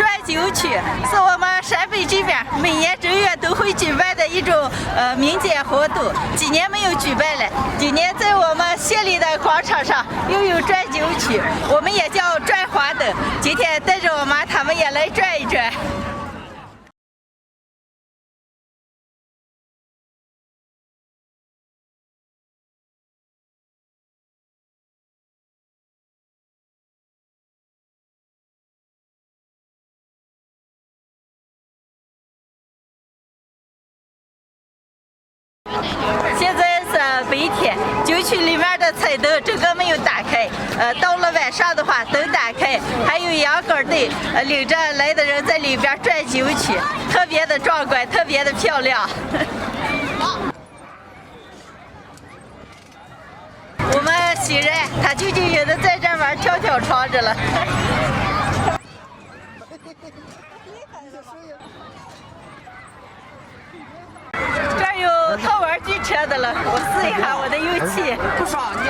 转九曲是我们陕北这边每年正月都会举办的一种民间活动，几年没有举办了。今年在我们县里的广场上又有转九曲，我们也叫转花灯。今天带着我妈他们也来转一转。现在是白天，九曲里面的彩灯整个没有打开。到了晚上的话，灯打开，还有羊杆队领着来的人在里边转九曲，特别的壮观，特别的漂亮。我们新人他就有的在这玩跳跳床着了。这儿有套玩具车的了，我试一下我的勇气。不爽你。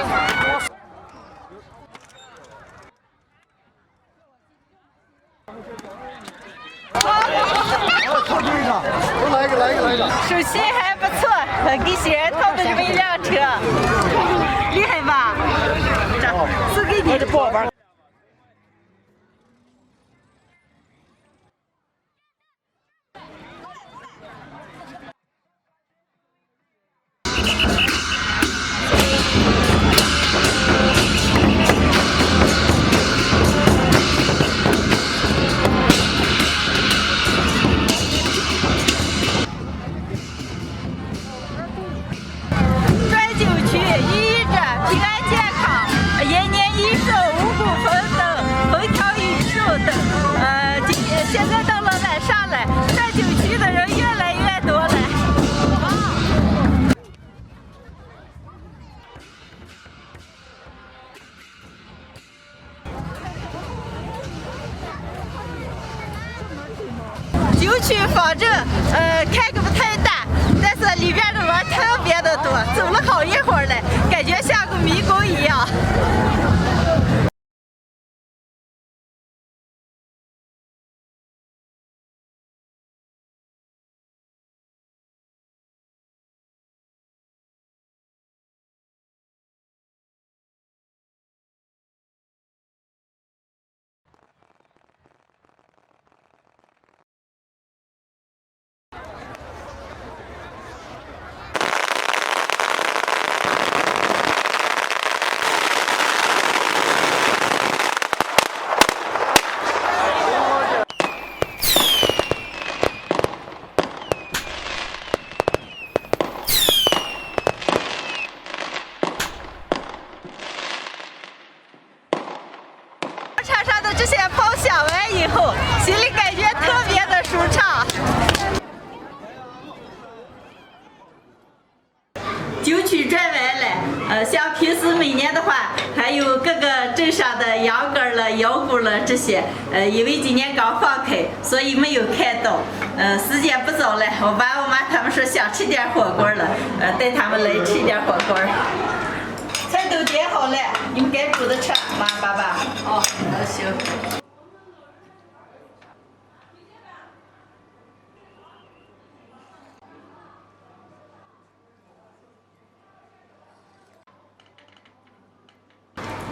来一个。手气还不错，给新人套的这么一辆车，厉害吧？这是给你的宝贝。现在到了晚上了，转九曲的人越来越多了。九曲方阵，看个不太大，但是里边的人特别的多，走了好一会儿了，感觉像个迷宫一样。场上的这些炮响完以后，心里感觉特别的舒畅。九曲转完了，像平时每年的话，还有各个镇上的羊杆了、腰鼓了这些，因为今年刚放开，所以没有看到。时间不早了，我爸我妈他们说想吃点火锅了，带他们来吃点火锅。菜都点好了，你们该煮的吃，妈爸爸。哦，那行。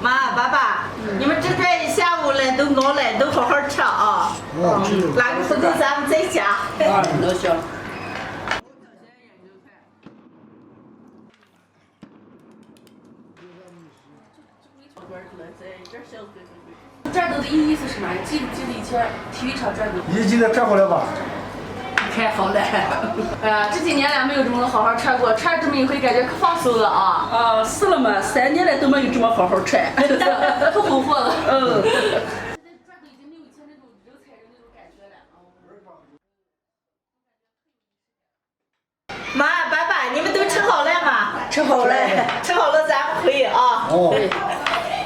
妈爸爸，你们这转一下午了，都熬了，都好好吃啊。哪个不够咱们再加。那行。转斗的意义是什么？记不记得以前体育场转斗？你记得转过来吧？太好了！这几年了没有这么好好穿过，穿这么一回感觉可放松了啊！是了嘛，3年了都没有这么好好穿，可丰富了。嗯。现在转斗已经没有以前那种人踩人那种感觉了。妈爸爸，你们都吃好了吗？吃好了，吃好了咱们回啊。哦。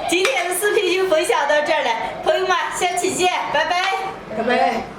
今天的视频就分享到这儿了，朋友们，下期见，拜拜。拜拜。